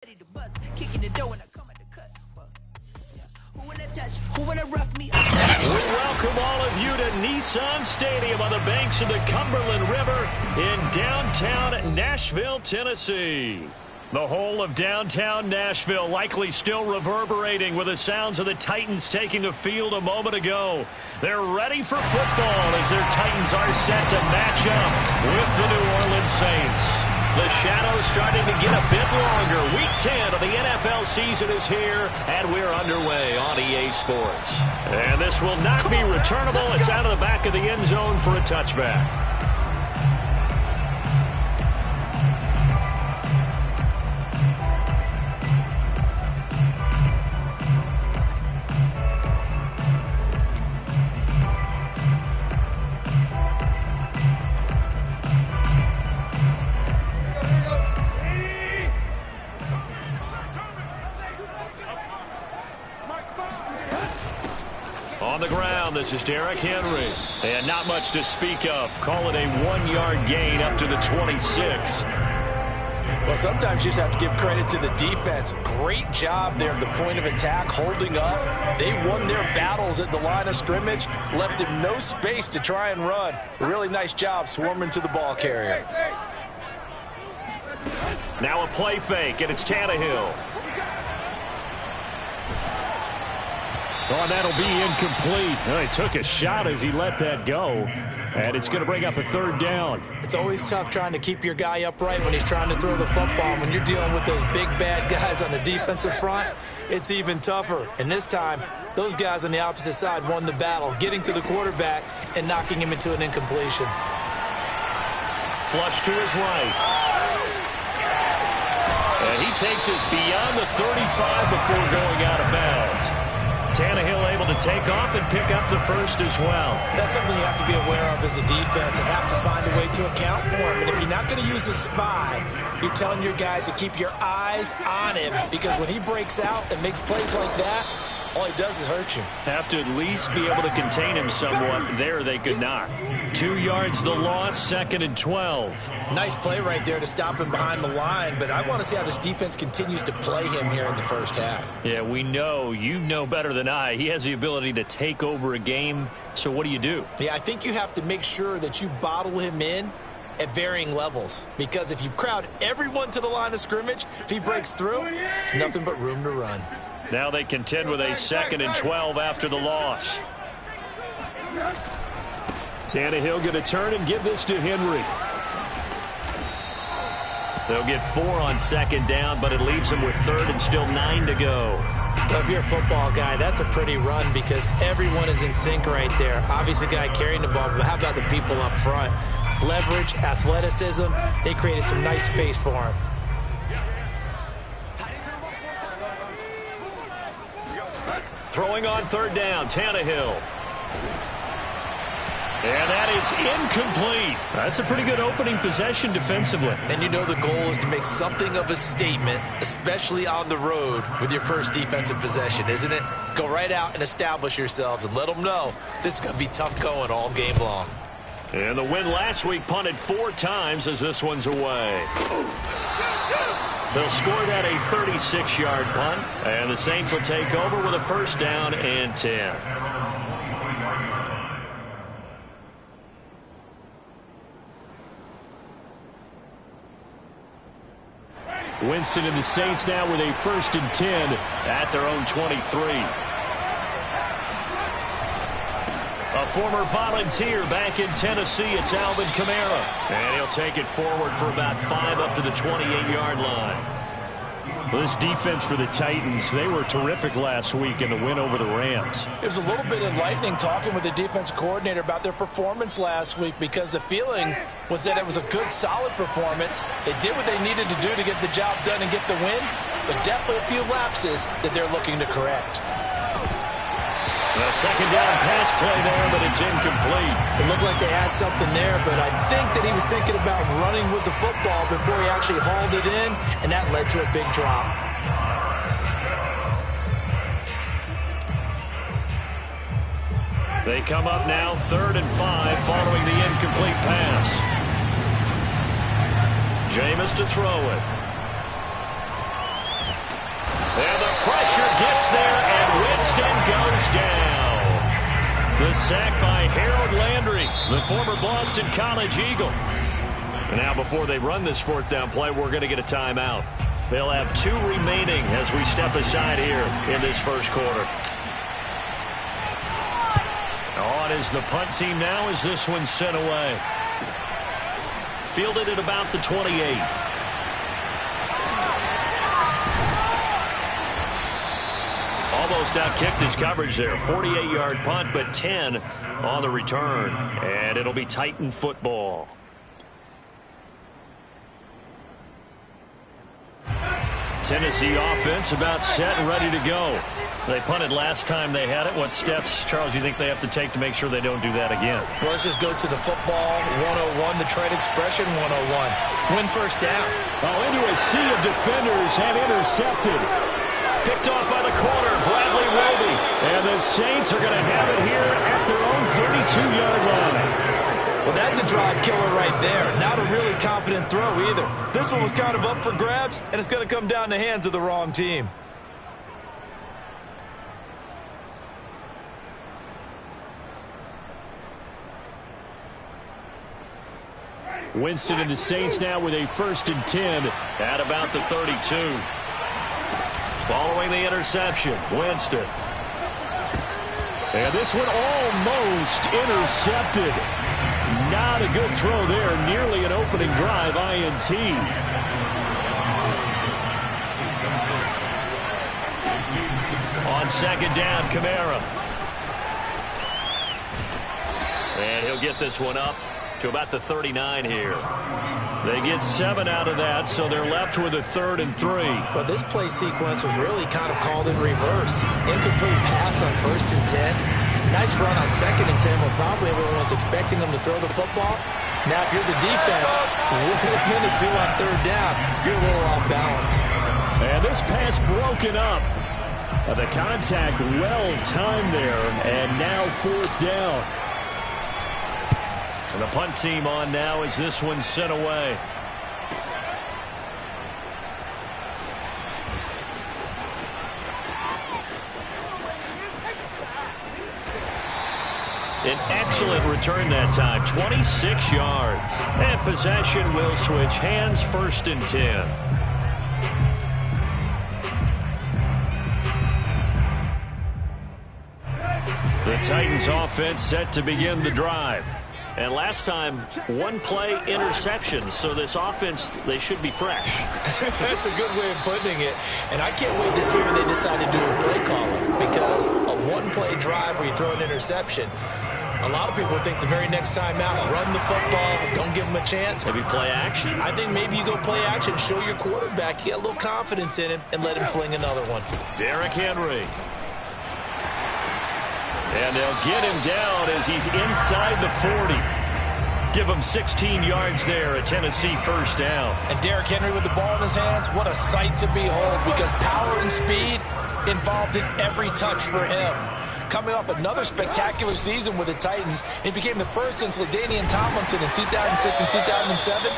We welcome all of you to Nissan Stadium on the banks of the Cumberland River in downtown Nashville, Tennessee. The whole of downtown Nashville likely still reverberating with the sounds of the Titans taking the field a moment ago. They're ready for football as their Titans are set to match up with the New Orleans Saints. The shadow's starting to get a bit longer. Week 10 of the NFL season is here, and we're underway on EA Sports. And this will not be returnable. It's out of the back of the end zone for a touchback. On the ground, this is Derrick Henry. And not much to speak of. Call it a 1-yard gain up to the 26. Well, sometimes you just have to give credit to the defense. Great job there at the point of attack, holding up. They won their battles at the line of scrimmage, left him no space to try and run. A really nice job swarming to the ball carrier. Now a play fake, and it's Tannehill. Oh, that'll be incomplete. Well, he took a shot as he let that go. And it's going to bring up a third down. It's always tough trying to keep your guy upright when he's trying to throw the football. When you're dealing with those big, bad guys on the defensive front, it's even tougher. And this time, those guys on the opposite side won the battle, getting to the quarterback and knocking him into an incompletion. Flush to his right. And he takes us beyond the 35 before going out of bounds. Tannehill able to take off and pick up the first as well. That's something you have to be aware of as a defense and have to find a way to account for him. And if you're not going to use a spy, you're telling your guys to keep your eyes on him, because when he breaks out and makes plays like that, all he does is hurt you. Have to at least be able to contain him somewhat. There they could not. 2 yards the loss, 2nd and 12. Nice play right there to stop him behind the line, but I want to see how this defense continues to play him here in the first half. Yeah, we know. You know better than I. He has the ability to take over a game, so what do you do? Yeah, I think you have to make sure that you bottle him in at varying levels, because if you crowd everyone to the line of scrimmage, if he breaks through, there's nothing but room to run. Now they contend with a 2nd and 12 after the loss. Tannehill going to turn and give this to Henry. They'll get 4 on 2nd down, but it leaves them with 3rd and still 9 to go. Well, if you're a football guy, that's a pretty run because everyone is in sync right there. Obviously, the guy carrying the ball, but how about the people up front? Leverage, athleticism, they created some nice space for him. Throwing on 3rd down, Tannehill. And that is incomplete. That's a pretty good opening possession defensively. And you know the goal is to make something of a statement, especially on the road with your first defensive possession, isn't it? Go right out and establish yourselves and let them know this is going to be tough going all game long. And the win last week punted 4 times as this one's away. They'll score that a 36-yard punt, and the Saints will take over with a 1st down and 10. Winston and the Saints now with a 1st and 10 at their own 23. A former Volunteer back in Tennessee, it's Alvin Kamara. And he'll take it forward for about 5 up to the 28-yard line. Well, this defense for the Titans, they were terrific last week in the win over the Rams. It was a little bit enlightening talking with the defense coordinator about their performance last week, because the feeling was that it was a good, solid performance. They did what they needed to do to get the job done and get the win, but definitely a few lapses that they're looking to correct. A 2nd down pass play there, but it's incomplete. It looked like they had something there, but I think that he was thinking about running with the football before he actually hauled it in, and that led to a big drop. They come up now 3rd and 5 following the incomplete pass. Jameis to throw it. The sack by Harold Landry, the former Boston College Eagle. And now before they run this fourth down play, we're going to get a timeout. They'll have 2 remaining as we step aside here in this first quarter. On is the punt team now as this one's sent away. Fielded at about the 28. Almost outkicked his coverage there. 48-yard punt, but 10 on the return. And it'll be Titan football. Tennessee offense about set and ready to go. They punted last time they had it. What steps, Charles, you think they have to take to make sure they don't do that again? Well, let's just go to the football 101, the trade expression 101. Win first down. Oh, into a sea of defenders and intercepted. Picked off by the corner, Bradley Roby. And the Saints are going to have it here at their own 32-yard line. Well, that's a drive killer right there. Not a really confident throw either. This one was kind of up for grabs, and it's going to come down the hands of the wrong team. Winston and the Saints now with a 1st and 10 at about the 32. Following the interception, Winston. And this one almost intercepted. Not a good throw there. Nearly an opening drive, INT. On 2nd down, Kamara. And he'll get this one up to about the 39 here. They get 7 out of that, so they're left with a 3rd and 3. But this play sequence was really kind of called in reverse. Incomplete pass on 1st and 10. Nice run on 2nd and 10 when probably everyone was expecting them to throw the football. Now, if you're the defense, within a 2 on 3rd down, you're a little off balance. And this pass broken up. The contact well timed there, and now 4th down. And the punt team on now as this one's sent away. An excellent return that time, 26 yards. And possession will switch hands, 1st and 10. The Titans offense set to begin the drive. And last time, 1-play interception, so this offense, they should be fresh. That's a good way of putting it. And I can't wait to see what they decide to do with play calling, because a 1-play drive where you throw an interception, a lot of people would think the very next time out, run the football, don't give them a chance. Maybe play action? I think maybe you go play action, show your quarterback, you get a little confidence in him, and let him fling another one. Derrick Henry. And they'll get him down as he's inside the 40. Give him 16 yards there, a Tennessee 1st down. And Derrick Henry with the ball in his hands, what a sight to behold, because power and speed involved in every touch for him. Coming off another spectacular season with the Titans, he became the first since LaDainian Tomlinson in 2006 and 2007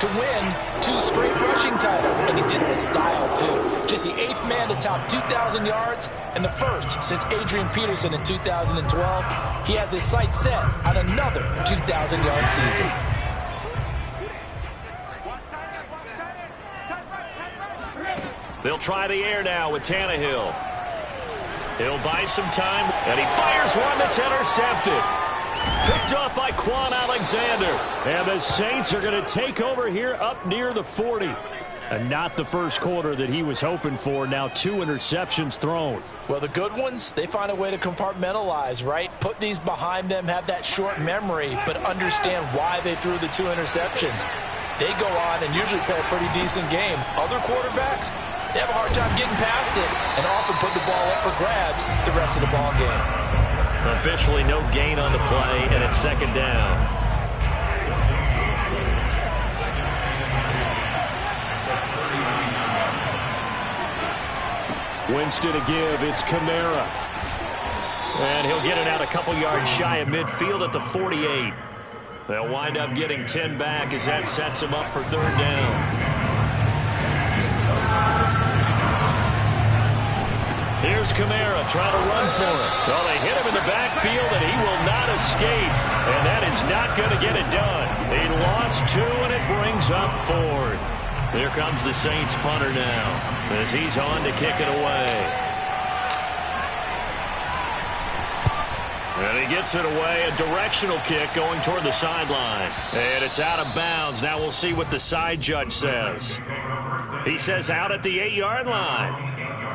to win 2 straight rushing titles, and he did it with style, too. Just the 8th man to top 2,000 yards and the first since Adrian Peterson in 2012. He has his sights set on another 2,000-yard season. They'll try the air now with Tannehill. He'll buy some time, and he fires one that's intercepted. Picked up by Quan Alexander. And the Saints are going to take over here up near the 40. And not the first quarter that he was hoping for. Now 2 interceptions thrown. Well, the good ones, they find a way to compartmentalize, right? Put these behind them, have that short memory, but understand why they threw the 2 interceptions. They go on and usually play a pretty decent game. Other quarterbacks, they have a hard time getting past it and often put the ball up for grabs the rest of the ball game. Officially no gain on the play, and it's 2nd down. Winston to give. It's Kamara. And he'll get it out a couple yards shy of midfield at the 48. They'll wind up getting 10 back as that sets him up for 3rd down. Here's Here's Kamara trying to run for it. Well, they hit him in the backfield, and he will not escape. And that is not going to get it done. He lost 2, and it brings up 4th. Here comes the Saints punter now as he's on to kick it away. And he gets it away, a directional kick going toward the sideline. And it's out of bounds. Now we'll see what the side judge says. He says out at the 8-yard line.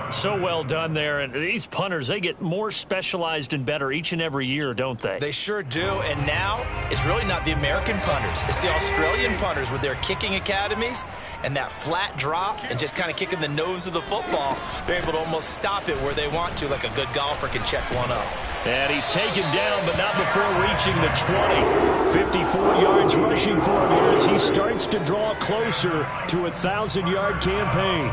So well done there. And these punters, they get more specialized and better each and every year, don't they? They sure do. And now it's really not the American punters. It's the Australian punters with their kicking academies and that flat drop and just kind of kicking the nose of the football. They're able to almost stop it where they want to, like a good golfer can check one up. And he's taken down, but not before reaching the 20. 54 yards rushing for him here as he starts to draw closer to a 1,000-yard campaign.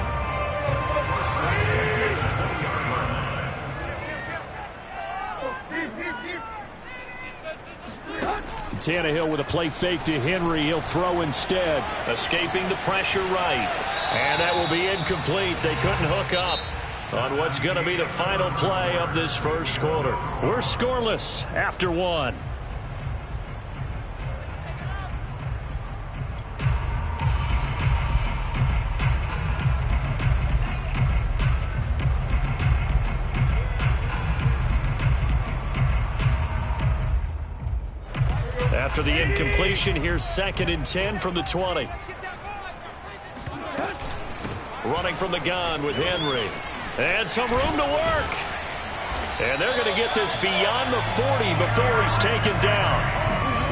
Tannehill with a play fake to Henry. He'll throw instead. Escaping the pressure right. And that will be incomplete. They couldn't hook up on what's going to be the final play of this first quarter. We're scoreless after 1. After the incompletion, here's 2nd and 10 from the 20. Running from the gun with Henry. And some room to work. And they're going to get this beyond the 40 before he's taken down.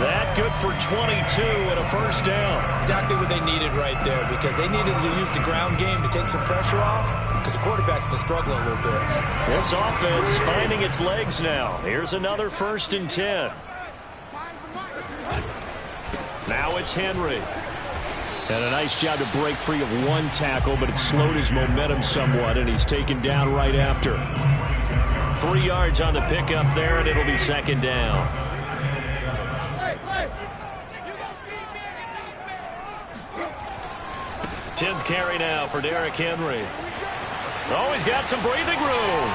That good for 22 and a first down. Exactly what they needed right there, because they needed to use the ground game to take some pressure off, because the quarterback's been struggling a little bit. This offense finding its legs now. Here's another 1st and 10. Now it's Henry. And a nice job to break free of 1 tackle, but it slowed his momentum somewhat, and he's taken down right after. 3 yards on the pickup there, and it'll be 2nd down. Tenth carry now for Derrick Henry. Oh, he's got some breathing room.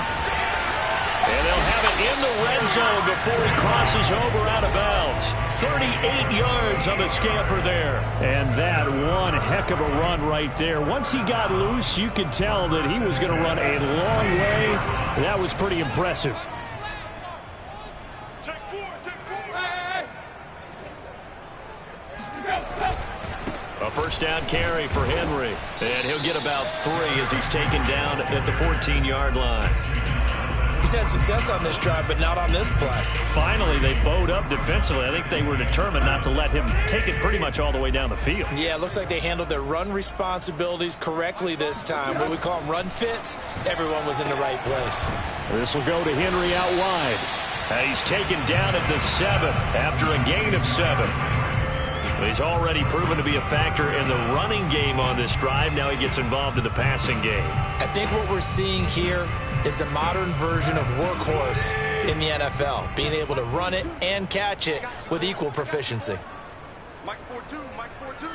And they'll have it in the red zone before he crosses over out of bounds. 38 yards on the scamper there. And that one heck of a run right there. Once he got loose, you could tell that he was going to run a long way. That was pretty impressive. A first down carry for Henry. And he'll get about 3 as he's taken down at the 14-yard line. He's had success on this drive, but not on this play. Finally, they bowed up defensively. I think they were determined not to let him take it pretty much all the way down the field. Yeah, it looks like they handled their run responsibilities correctly this time. What we call them run fits, everyone was in the right place. This will go to Henry out wide. He's taken down at the 7 after a gain of 7. He's already proven to be a factor in the running game on this drive. Now he gets involved in the passing game. I think what we're seeing here is the modern version of workhorse in the NFL, being able to run it and catch it with equal proficiency. Mike's 4-2, Mike's 4-2. Here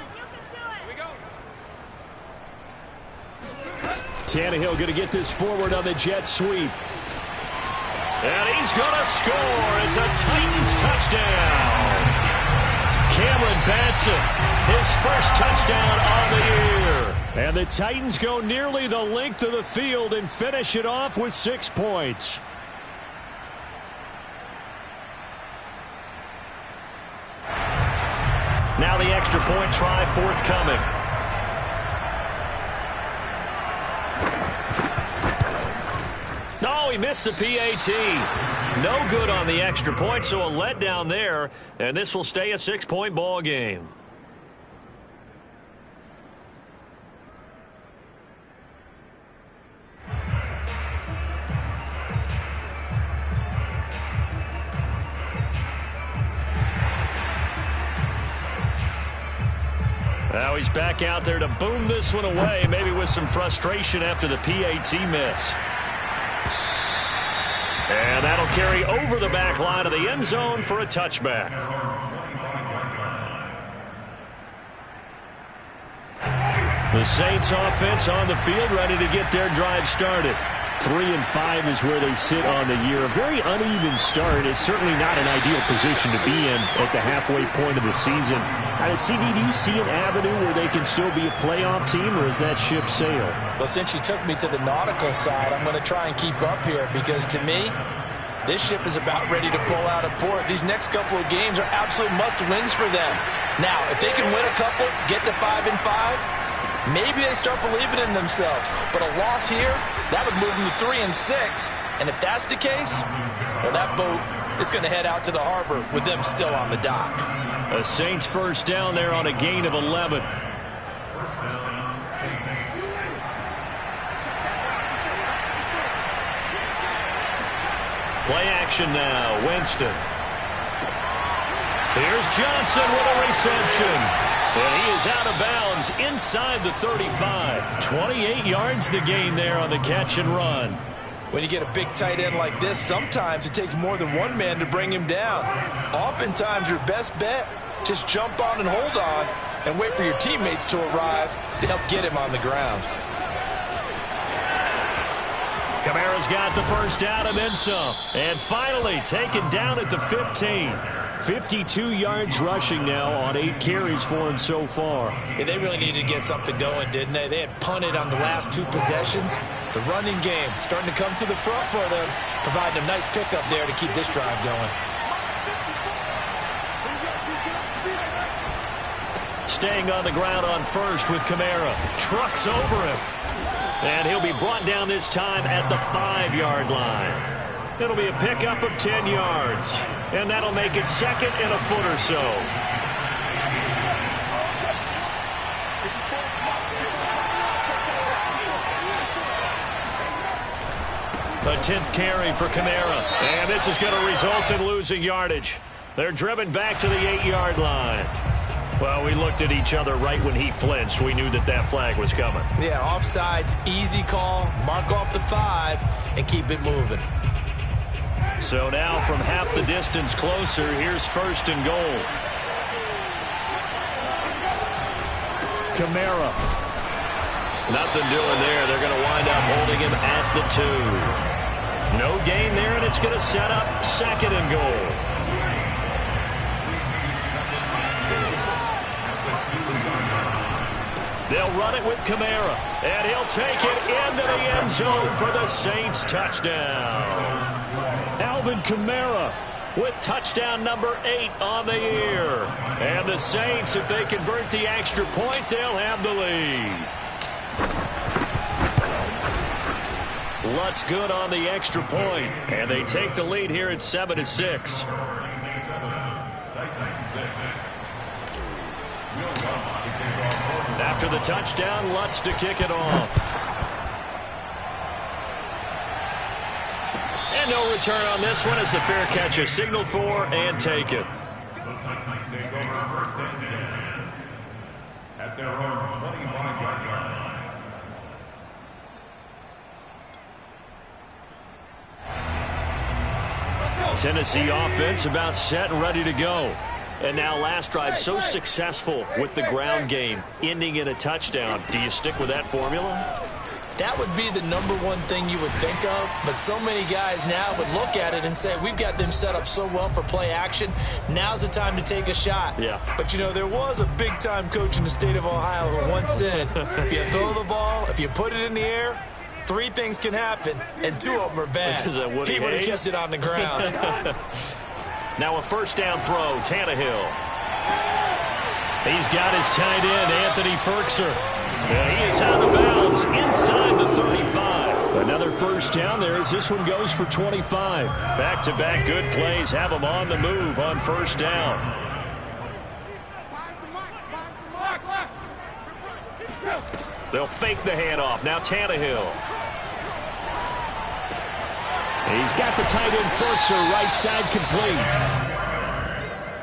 we go. Tannehill going to get this forward on the jet sweep. And he's going to score. It's a Titans touchdown. Cameron Batson, his first touchdown on the year. And the Titans go nearly the length of the field and finish it off with 6 points. Now the extra point try forthcoming. No, he missed the PAT. No good on the extra point, so a letdown there. And this will stay a 6-point ball game. Now he's back out there to boom this one away, maybe with some frustration after the PAT miss. And that'll carry over the back line of the end zone for a touchback. The Saints offense on the field ready to get their drive started. 3-5 is where they sit on the year. A very uneven start. It's certainly not an ideal position to be in at the halfway point of the season. CD, do you see an avenue where they can still be a playoff team, or is that ship sailed? Well, since you took me to the nautical side, I'm going to try and keep up here because, to me, this ship is about ready to pull out of port. These next couple of games are absolute must-wins for them. Now, if they can win a couple, get to 5-5, maybe they start believing in themselves. But a loss here, that would move them to 3-6. And if that's the case, well, that boat is going to head out to the harbor with them still on the dock. The Saints first down there on a gain of 11. First down, Saints. Play action now. Winston. Here's Johnson with a reception. And he is out of bounds inside the 35. 28 yards the gain there on the catch and run. When you get a big tight end like this, sometimes it takes more than one man to bring him down. Oftentimes, your best bet, just jump on and hold on and wait for your teammates to arrive to help get him on the ground. Kamara's got the first down and then some. And finally taken down at the 15. 52 yards rushing now on 8 carries for him so far. Yeah, they really needed to get something going, didn't they? They had punted on the last 2 possessions. The running game starting to come to the front for them, providing a nice pickup there to keep this drive going. Staying on the ground on first with Kamara. Trucks over him. And he'll be brought down this time at the 5-yard line. It'll be a pickup of 10 yards. And that'll make it second and a foot or so. A 10th carry for Kamara. And this is going to result in losing yardage. They're driven back to the 8-yard line. Well, we looked at each other right when he flinched. We knew that that flag was coming. Yeah, offsides, easy call. Mark off the 5 and keep it moving. So now from half the distance closer, here's first and goal. Kamara. Nothing doing there. They're going to wind up holding him at the 2. No gain there, and it's going to set up second and goal. They'll run it with Kamara, and he'll take it into the end zone for the Saints touchdown. Alvin Kamara with touchdown number 8 on the year. And the Saints, if they convert the extra point, they'll have the lead. Lutz good on the extra point, and they take the lead here at 7-6. After the touchdown, Lutz to kick it off. And no return on this one as the fair catch is signaled for and taken. Titans take over first and 10 at their own 25-yard line. Tennessee offense about set and ready to go. And now last drive so successful with the ground game, ending in a touchdown. Do you stick with that formula? That would be the number one thing you would think of, but so many guys now would look at it and say, we've got them set up so well for play action. Now's the time to take a shot. Yeah. But, you know, there was a big-time coach in the state of Ohio who once said, if you throw the ball, if you put it in the air, 3 things can happen, and 2 of them are bad. He would have kept it on the ground. Now a first down throw, Tannehill. He's got his tight end, Anthony Ferkser. And he is out of bounds inside the 35. Another first down there as this one goes for 25. Back-to-back good plays have him on the move on first down. They'll fake the handoff. Now Tannehill. He's got the tight end Ferkser right side complete.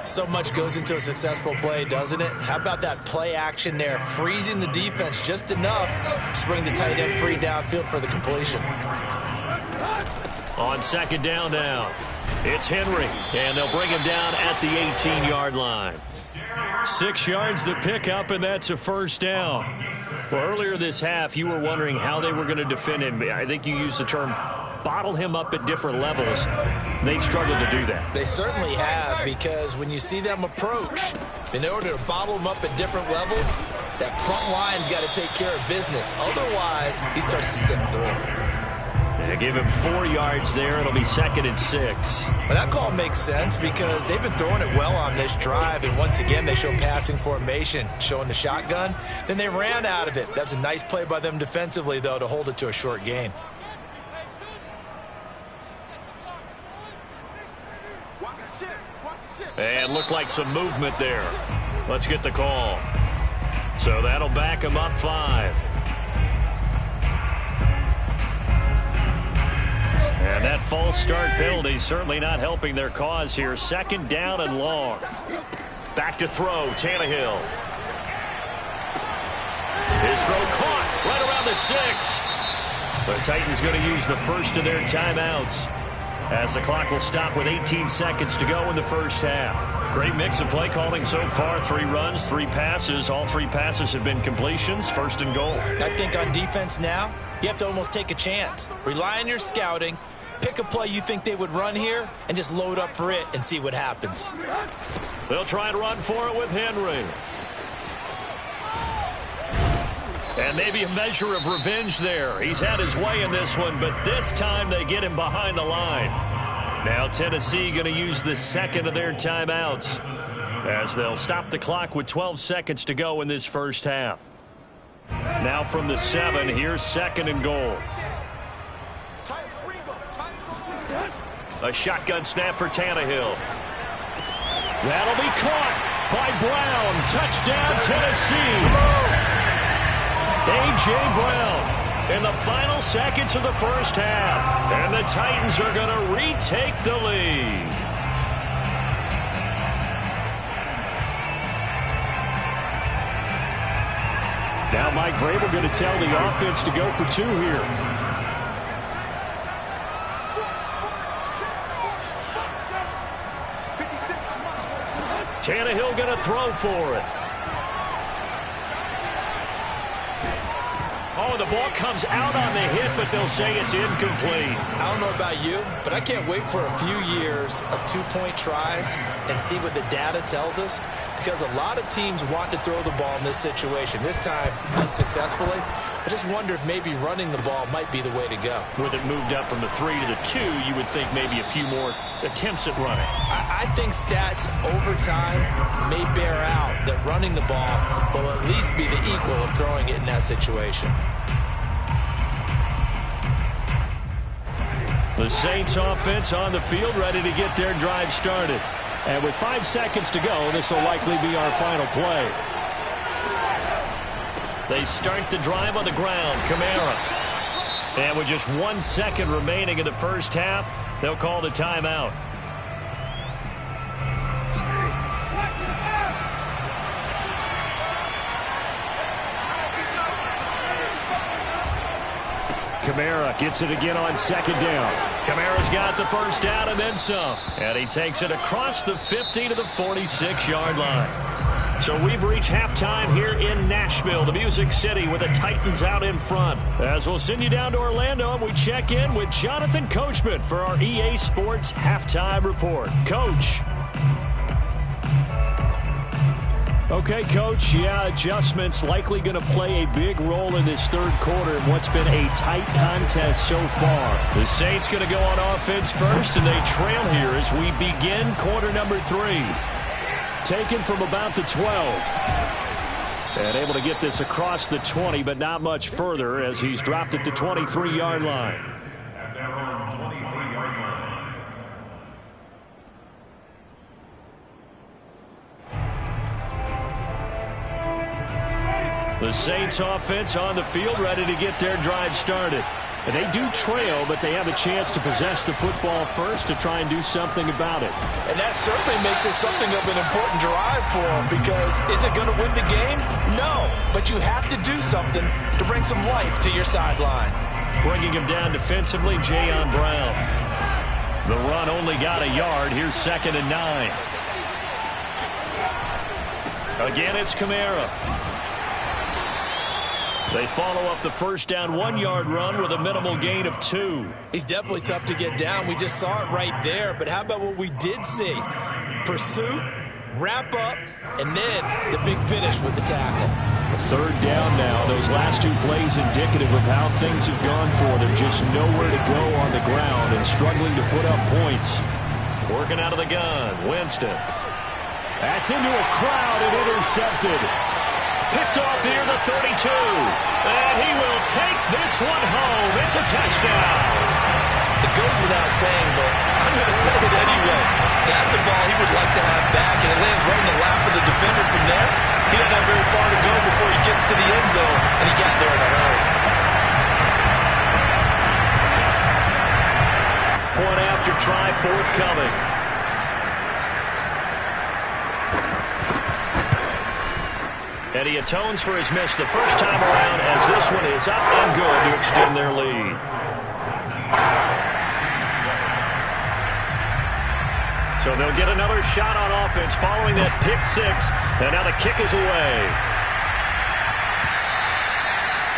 So much goes into a successful play, doesn't it? How about that play action there? Freezing the defense just enough to bring the tight end free downfield for the completion. On second down now, it's Henry, and they'll bring him down at the 18-yard line. 6 yards the pickup, and that's a first down. Well, earlier this half, you were wondering how they were going to defend him. I think you used the term bottle him up at different levels. They've struggled to do that. They certainly have, because when you see them approach, in order to bottle him up at different levels, that front line's got to take care of business. Otherwise, he starts to slip through. They give him 4 yards there. It'll be 2nd and 6. Well, that call makes sense because they've been throwing it well on this drive, and once again, they show passing formation, showing the shotgun. Then they ran out of it. That's a nice play by them defensively, though, to hold it to a short gain. And looked like some movement there. Let's get the call. So that'll back him up 5. And that false start penalty certainly not helping their cause here. 2nd down and long. Back to throw, Tannehill. His throw caught right around the 6. The Titans going to use the first of their timeouts, as the clock will stop with 18 seconds to go in the first half. Great mix of play calling so far. 3 runs, 3 passes. All 3 passes have been completions. 1st and goal. I think on defense now, you have to almost take a chance. Rely on your scouting. Pick a play you think they would run here and just load up for it and see what happens. They'll try and run for it with Henry. And maybe a measure of revenge there. He's had his way in this one, but this time they get him behind the line. Now Tennessee going to use the 2nd of their timeouts, as they'll stop the clock with 12 seconds to go in this first half. Now from the 7, here's 2nd and goal. A shotgun snap for Tannehill. That'll be caught by Brown. Touchdown, Tennessee. A.J. Brown in the final seconds of the first half. And the Titans are going to retake the lead. Now Mike Vrabel going to tell the offense to go for 2 here. Tannehill going to throw for it. Oh, the ball comes out on the hit, but they'll say it's incomplete. I don't know about you, but I can't wait for a few years of 2-point tries and see what the data tells us, because a lot of teams want to throw the ball in this situation. This time, unsuccessfully. I just wonder if maybe running the ball might be the way to go. With it moved up from the 3 to the 2, you would think maybe a few more attempts at running. I think stats over time may bear out that running the ball will at least be the equal of throwing it in that situation. The Saints offense on the field, ready to get their drive started. And with 5 seconds to go, this will likely be our final play. They start the drive on the ground. Kamara. And with just 1 second remaining in the first half, they'll call the timeout. Kamara gets it again on 2nd down. Kamara's got the first down and then some. And he takes it across the 50 to the 46-yard line. So we've reached halftime here in Nashville, the Music City, with the Titans out in front. As we'll send you down to Orlando, and we check in with Jonathan Coachman for our EA Sports Halftime Report. Coach. Okay, Coach, adjustments likely going to play a big role in this 3rd quarter in what's been a tight contest so far. The Saints going to go on offense first, and they trail here as we begin quarter number 3. Taken from about the 12. And able to get this across the 20, but not much further as he's dropped at the 23-yard line. At their own 23-yard line. The Saints offense on the field, ready to get their drive started. And they do trail, but they have a chance to possess the football first to try and do something about it. And that certainly makes it something of an important drive for them, because is it going to win the game? No, but you have to do something to bring some life to your sideline. Bringing him down defensively, Jayon Brown. The run only got a yard. Here's 2nd and 9. Again, it's Kamara. They follow up the first down 1-yard run with a minimal gain of 2. He's definitely tough to get down. We just saw it right there. But how about what we did see? Pursuit, wrap up, and then the big finish with the tackle. Third down now. Those last 2 plays indicative of how things have gone for them. Just nowhere to go on the ground and struggling to put up points. Working out of the gun, Winston. That's into a crowd and intercepted. Picked off near the 32. And he will take this one home. It's a touchdown. It goes without saying, but I'm going to say it anyway. That's a ball he would like to have back, and it lands right in the lap of the defender from there. He doesn't have very far to go before he gets to the end zone, and he got there in a hurry. Point after try forthcoming. And he atones for his miss the first time around as this one is up and good to extend their lead. So they'll get another shot on offense following that pick 6. And now the kick is away.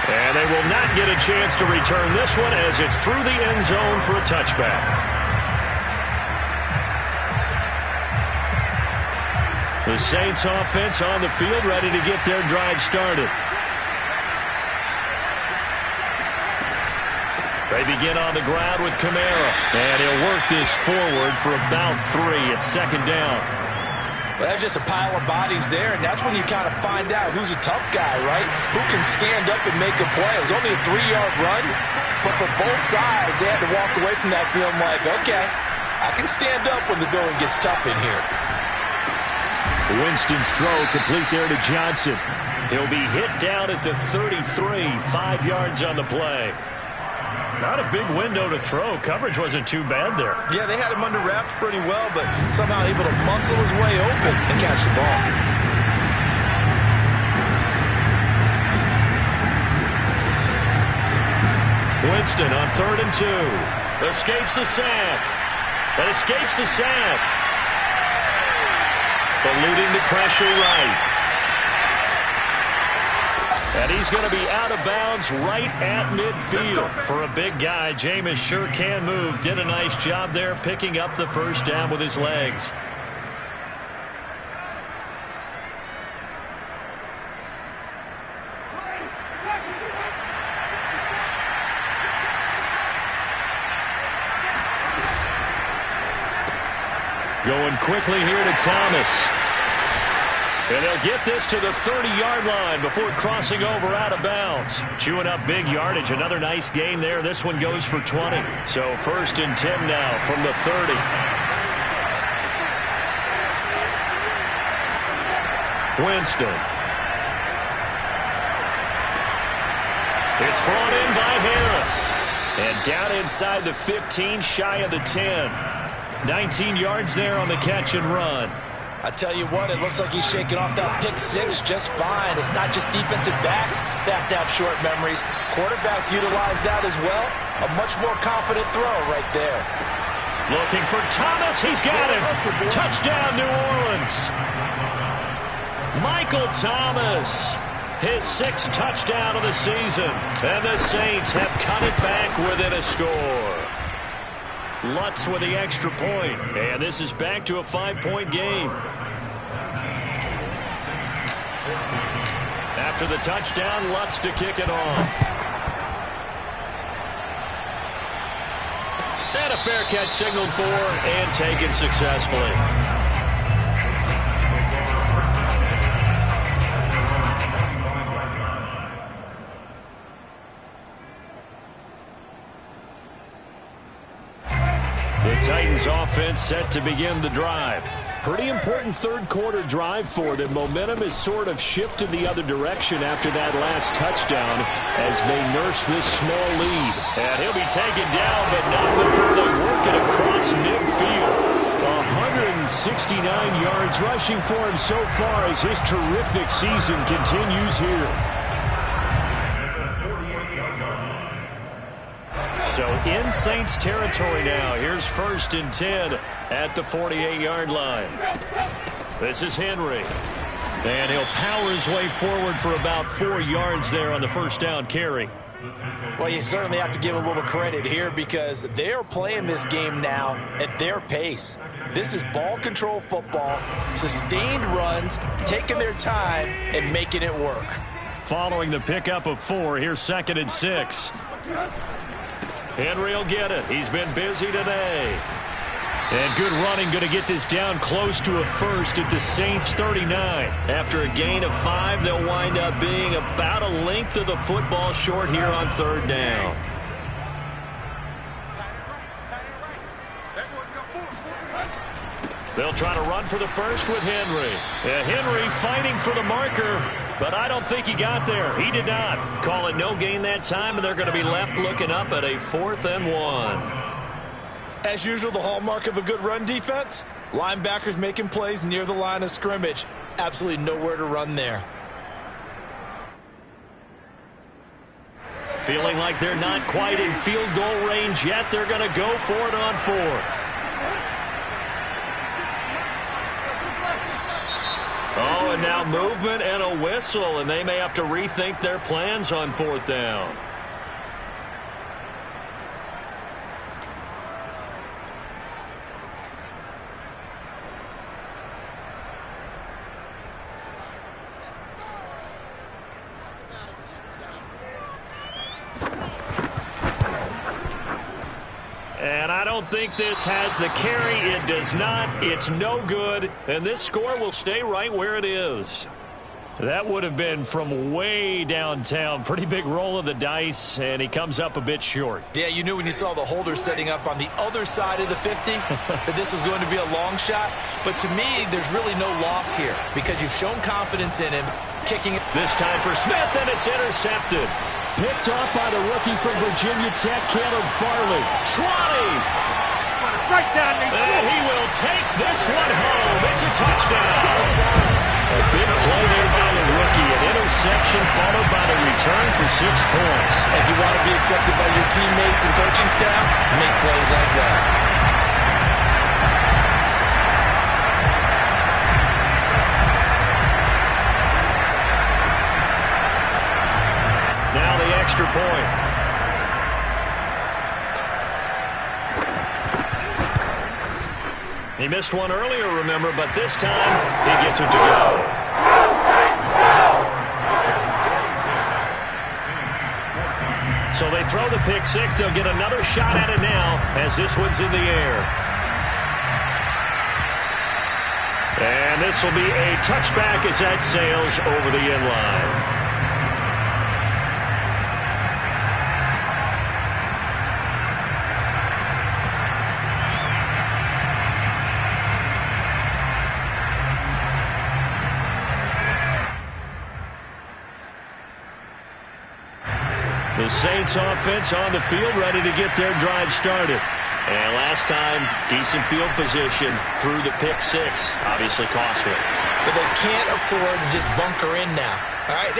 And they will not get a chance to return this one as it's through the end zone for a touchback. The Saints offense on the field ready to get their drive started. They begin on the ground with Kamara. And he'll work this forward for about 3 at second down. Well, that's just a pile of bodies there, and that's when you kind of find out who's a tough guy, right? Who can stand up and make a play. It was only a 3-yard run, but for both sides, they had to walk away from that feeling like, okay, I can stand up when the going gets tough in here. Winston's throw complete there to Johnson. He'll be hit down at the 33, 5 yards on the play. Not a big window to throw. Coverage wasn't too bad there. Yeah, they had him under wraps pretty well, but somehow able to muscle his way open and catch the ball. Winston on 3rd and 2. Escapes the sack. And escapes the sack. Eluding the pressure right. And he's going to be out of bounds right at midfield. For a big guy, Jameis sure can move. Did a nice job there picking up the first down with his legs. Going quickly here to Thomas. And they'll get this to the 30-yard line before crossing over out of bounds. Chewing up big yardage. Another nice gain there. This one goes for 20. So 1st and 10 now from the 30. Winston. It's brought in by Harris. And down inside the 15, shy of the 10. 19 yards there on the catch and run. I tell you what, it looks like he's shaking off that pick 6 just fine. It's not just defensive backs that have to have short memories. Quarterbacks utilize that as well. A much more confident throw right there. Looking for Thomas. He's got him. Touchdown, New Orleans. Michael Thomas. His 6th touchdown of the season. And the Saints have cut it back within a score. Lutz with the extra point, and this is back to a 5-point game. After the touchdown, Lutz to kick it off. And a fair catch signaled for and taken successfully. The Titans offense set to begin the drive. Pretty important third-quarter drive for them. Momentum has sort of shifted the other direction after that last touchdown as they nurse this small lead. And he'll be taken down, but not before they work it across midfield. 169 yards rushing for him so far as his terrific season continues here. So in Saints territory now. Here's 1st and 10 at the 48-yard line. This is Henry. And he'll power his way forward for about 4 yards there on the first down carry. Well, you certainly have to give a little credit here because they're playing this game now at their pace. This is ball control football, sustained runs, taking their time, and making it work. Following the pickup of 4, here's 2nd and 6. Henry will get it. He's been busy today. And good running, going to get this down close to a first at the Saints 39. After a gain of 5, they'll wind up being about a length of the football short here on 3rd down. They'll try to run for the first with Henry. Henry fighting for the marker, but I don't think he got there. He did not. Call it no gain that time, and they're going to be left looking up at a 4th and 1. As usual, the hallmark of a good run defense, linebackers making plays near the line of scrimmage. Absolutely nowhere to run there. Feeling like they're not quite in field goal range yet. They're going to go for it on 4th. Oh, and now movement and a whistle, and they may have to rethink their plans on 4th down. And I don't think this has the carry. It does not. It's no good. And this score will stay right where it is. That would have been from way downtown. Pretty big roll of the dice, and he comes up a bit short. Yeah, you knew when you saw the holder setting up on the other side of the 50 that this was going to be a long shot. But to me, there's really no loss here because you've shown confidence in him. Kicking it. This time for Smith, and it's intercepted. Picked off by the rookie from Virginia Tech, Caleb Farley. Trotting. Right down the and he will take this one home. It's a touchdown. A big play there by the rookie. An interception followed by the return for 6 points. If you want to be accepted by your teammates and coaching staff, make plays like that. Now the extra point. He missed one earlier, remember, but this time he gets it to go. So they throw the pick 6. They'll get another shot at it now as this one's in the air. And this will be a touchback as that sails over the end line. The Saints offense on the field, ready to get their drive started. And last time, decent field position through the pick 6. Obviously costly. But they can't afford to just bunker in now. All right,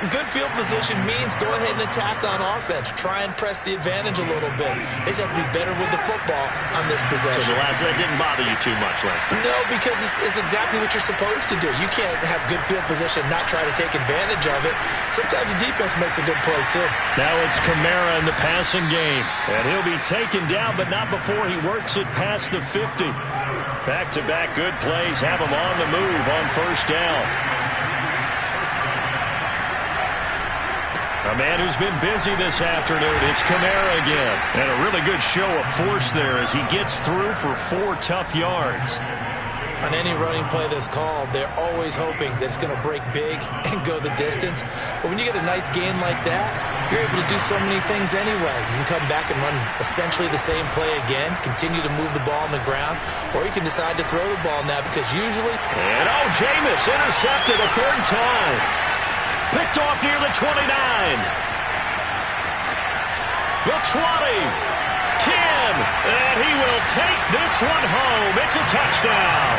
good field position means go ahead and attack on offense. Try and press the advantage a little bit. They just have to be better with the football on this possession. So that didn't bother you too much last time? No, because it's exactly what you're supposed to do. You can't have good field position, not try to take advantage of it. Sometimes the defense makes a good play, too. Now it's Kamara in the passing game. And he'll be taken down, but not before he works it past the 50. Back-to-back good plays have him on the move on first down. A man who's been busy this afternoon. It's Kamara again. And a really good show of force there as he gets through for 4 tough yards. On any running play that's called, they're always hoping that it's going to break big and go the distance. But when you get a nice gain like that, you're able to do so many things anyway. You can come back and run essentially the same play again, continue to move the ball on the ground, or you can decide to throw the ball now because usually... And Jameis intercepted a 3rd time. Picked off near the 29. The 20. 10, and he will take this one home. It's a touchdown.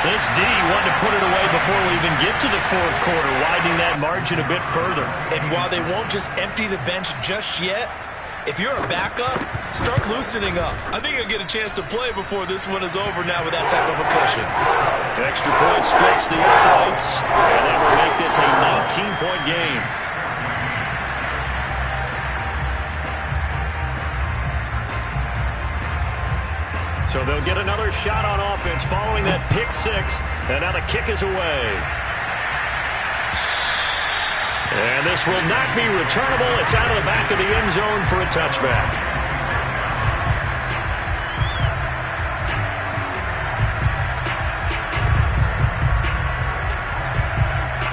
This D wanted to put it away before we even get to the 4th quarter, widening that margin a bit further. And while they won't just empty the bench just yet, If you're a backup, start loosening up. I think you'll get a chance to play before this one is over now with that type of a cushion. Extra point splits the uprights, and that will make this a 19-point game. So they'll get another shot on offense following that pick six, and now the kick is away. And this will not be returnable. It's out of the back of the end zone for a touchback.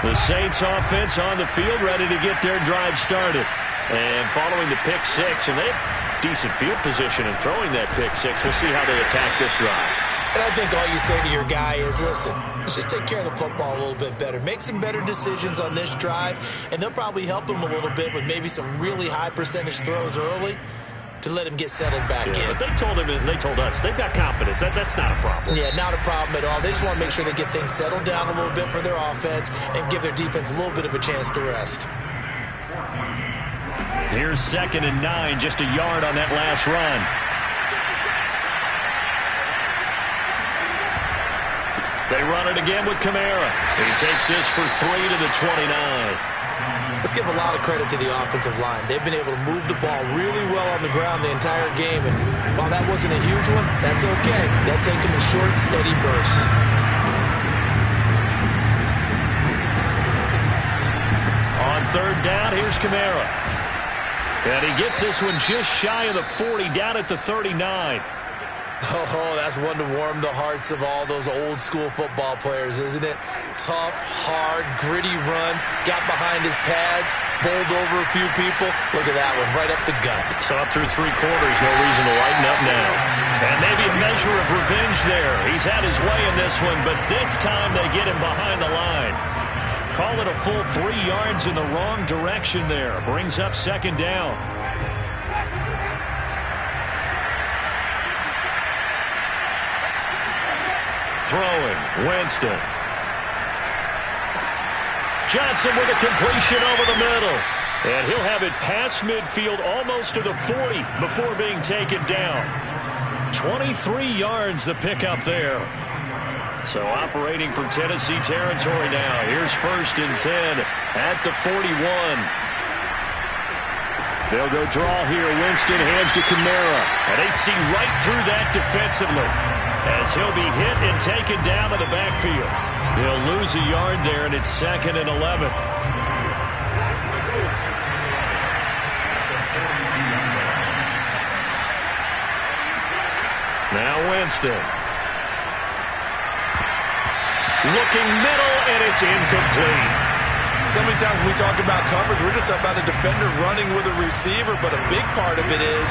The Saints offense on the field ready to get their drive started. And following the pick six, and they have decent field position in throwing that pick six. We'll see how they attack this drive. And I think all you say to your guy is, listen, let's just take care of the football a little bit better. Make some better decisions on this drive, and they'll probably help him a little bit with maybe some really high percentage throws early to let him get settled back in. But they told him, and they told us, they've got confidence. That's not a problem. Yeah, not a problem at all. They just want to make sure they get things settled down a little bit for their offense and give their defense a little bit of a chance to rest. Here's 2nd and 9, just a yard on that last run. They run it again with Kamara. He takes this for 3 to the 29. Let's give a lot of credit to the offensive line. They've been able to move the ball really well on the ground the entire game. And while that wasn't a huge one, that's okay. They'll take them in short, steady bursts. On 3rd down, here's Kamara. And he gets this one just shy of the 40, down at the 39. Oh, that's one to warm the hearts of all those old school football players, isn't it? Tough, hard, gritty run, got behind his pads, bowled over a few people. Look at that one, right up the gut. So up through 3 quarters, no reason to lighten up now. And maybe a measure of revenge there. He's had his way in this one, but this time they get him behind the line. Call it a full 3 yards in the wrong direction there. Brings up 2nd down. Throwing, Winston. Johnson with a completion over the middle. And he'll have it past midfield almost to the 40 before being taken down. 23 yards the pickup there. So operating for Tennessee territory now. Here's 1st and 10 at the 41. They'll go draw here. Winston hands to Kamara. And they see right through that defensively, as he'll be hit and taken down to the backfield. He'll lose a yard there, and it's 2nd and 11. Now Winston. Looking middle, and it's incomplete. So many times when we talk about coverage, we're just about a defender running with a receiver, but a big part of it is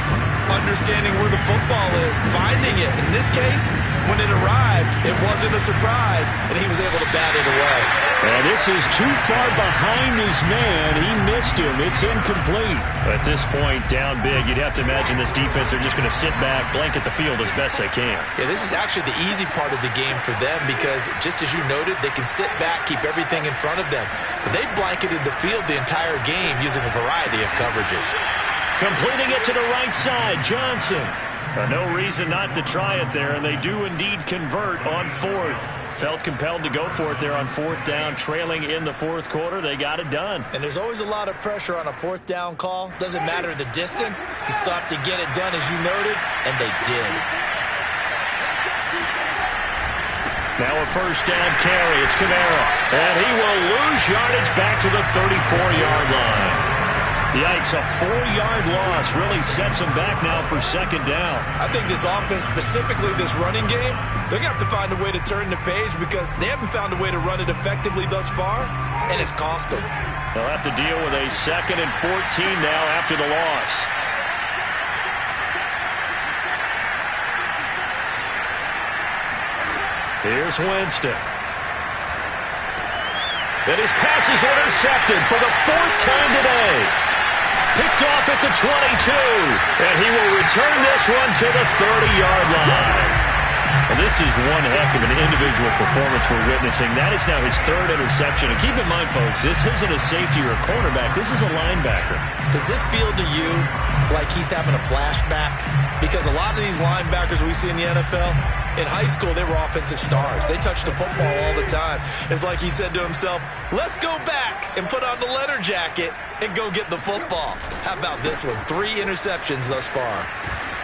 understanding where the football is, finding it. In this case, when it arrived, it wasn't a surprise, and he was able to bat it away. And this is too far behind his man. He missed him. It's incomplete. At this point, down big, you'd have to imagine this defense are just going to sit back, blanket the field as best they can. Yeah, this is actually the easy part of the game for them because, just as you noted, they can sit back, keep everything in front of them. But they blanketed the field the entire game using a variety of coverages. Completing it to the right side, Johnson. No reason not to try it there, and they do indeed convert on 4th. Felt compelled to go for it there on 4th down, trailing in the 4th quarter. They got it done. And there's always a lot of pressure on a 4th down call. Doesn't matter the distance. You still have to get it done, as you noted, and they did. Now a 1st down carry. It's Kamara. And he will lose yardage back to the 34-yard line. Yikes, a 4-yard loss really sets them back now for 2nd down. I think this offense, specifically this running game, they're going to have to find a way to turn the page because they haven't found a way to run it effectively thus far, and it's cost them. They'll have to deal with a 2nd and 14 now after the loss. Here's Winston. And his pass is intercepted for the 4th time today. Picked off at the 22. And he will return this one to the 30-yard line. Well, this is one heck of an individual performance we're witnessing. That is now his third interception. And keep in mind, folks, this isn't a safety or a cornerback. This is a linebacker. Does this feel to you like he's having a flashback? Because a lot of these linebackers we see in the NFL, in high school, they were offensive stars. They touched the football all the time. It's like he said to himself, let's go back and put on the leather jacket and go get the football. How about this one? 3 interceptions thus far.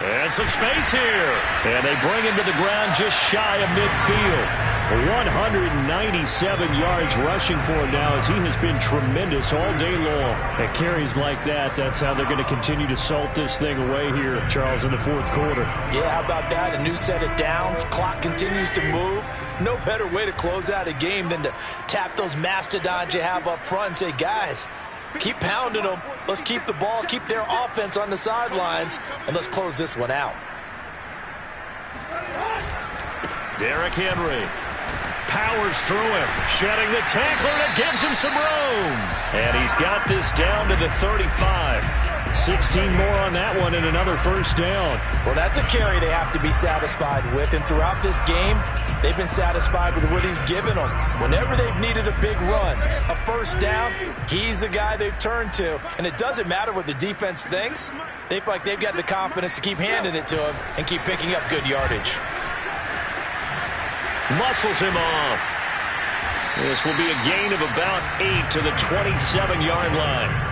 And some space here. And they bring him to the ground just shy of midfield. 197 yards rushing for him now as he has been tremendous all day long. At carries like that, that's how they're going to continue to salt this thing away here, Charles, in the fourth quarter. Yeah, how about that? A new set of downs. Clock continues to move. No better way to close out a game than to tap those mastodons you have up front and say, guys, keep pounding them. Let's keep the ball, keep their offense on the sidelines, and let's close this one out. Derrick Henry powers through him, shedding the tackler, and it gives him some room. And he's got this down to the 35. 16 more on that one and another first down. Well, that's a carry they have to be satisfied with. And throughout this game, they've been satisfied with what he's given them. Whenever they've needed a big run, a first down, he's the guy they've turned to. And it doesn't matter what the defense thinks. They feel like they've got the confidence to keep handing it to him and keep picking up good yardage. Muscles him off. This will be a gain of about 8 to the 27-yard line.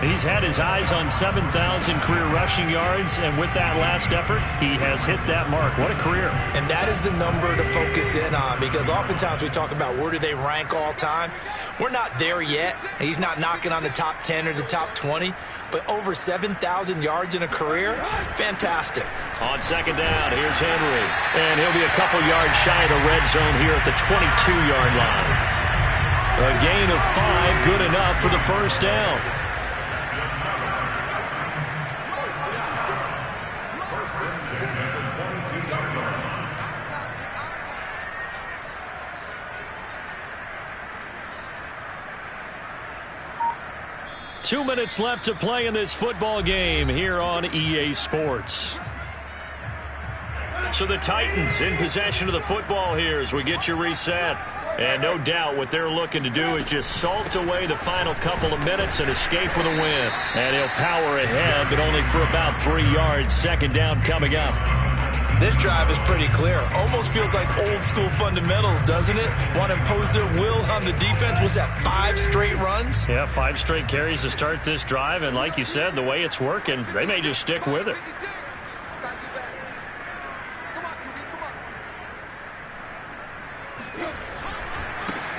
He's had his eyes on 7,000 career rushing yards, and with that last effort, he has hit that mark. What a career. And that is the number to focus in on, because oftentimes we talk about where do they rank all time. We're not there yet. He's not knocking on the top 10 or the top 20, but over 7,000 yards in a career, fantastic. On second down, here's Henry, and he'll be a couple yards shy of the red zone here at the 22-yard line. A gain of 5, good enough for the first down. 2 minutes left to play in this football game here on EA Sports. So the Titans in possession of the football here as we get you reset. And no doubt what they're looking to do is just salt away the final couple of minutes and escape with a win. And he'll power ahead, but only for about 3 yards. Second down coming up. This drive is pretty clear. Almost feels like old school fundamentals, doesn't it? Want to impose their will on the defense. Was that 5 straight runs? Yeah, 5 straight carries to start this drive. And like you said, the way it's working, they may just stick with it.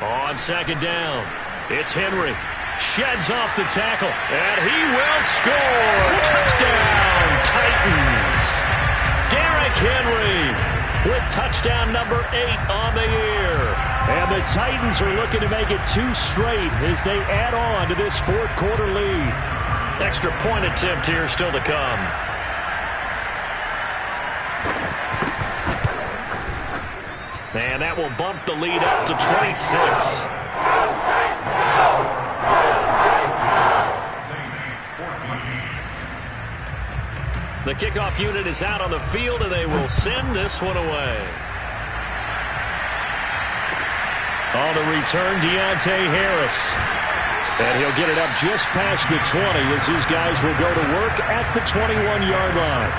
On second down, it's Henry. Sheds off the tackle, and he will score. Touchdown, Titans. Derrick Henry with touchdown number 8 on the year. And the Titans are looking to make it 2 straight as they add on to this fourth quarter lead. Extra point attempt here still to come. And that will bump the lead up to 26. The kickoff unit is out on the field, and they will send this one away. On the return, Deontay Harris. And he'll get it up just past the 20 as his guys will go to work at the 21-yard line.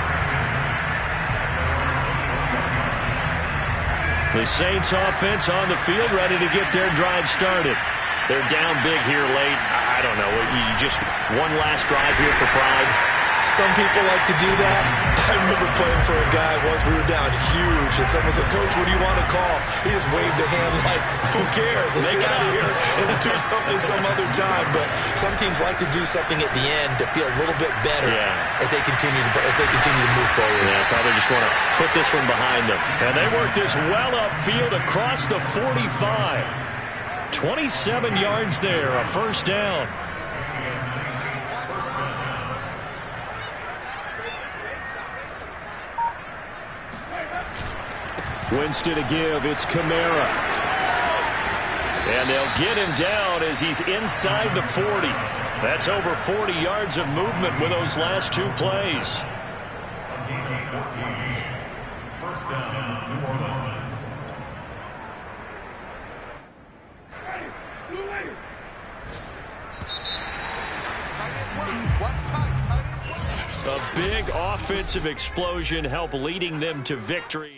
The Saints offense on the field ready to get their drive started. They're down big here late. I don't know. You just one last drive here for pride. Some people like to do that. I remember playing for a guy once. We were down huge, and someone said, "Coach, what do you want to call?" He just waved a hand like, "Who cares? Let's get out of here and do something some other time." But some teams like to do something at the end to feel a little bit better as they continue to move forward. Yeah, probably just want to put this one behind them. And they work this well upfield across the 45. 27 yards there, a first down. Winston to give, it's Kamara. And they'll get him down as he's inside the 40. That's over 40 yards of movement with those last 2 plays. first down, New Orleans. A big offensive explosion helped leading them to victory.